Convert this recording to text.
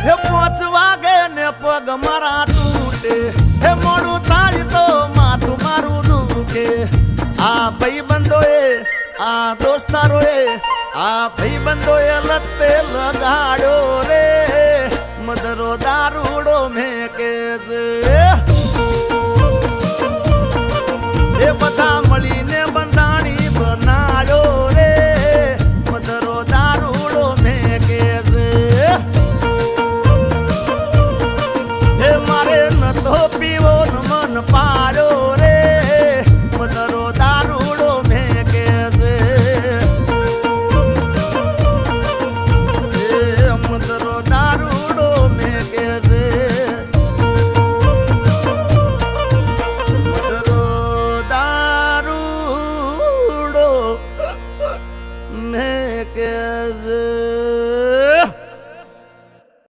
હે 5 વાગે ને પગ મારા તૂટે, હે મોડું થાય તો માથું મારું દુખે. આ ભાઈબંધોએ, આ દોસ્તારોએ, આ ભાઈબંધોએ લતે લગાડ્યો રે.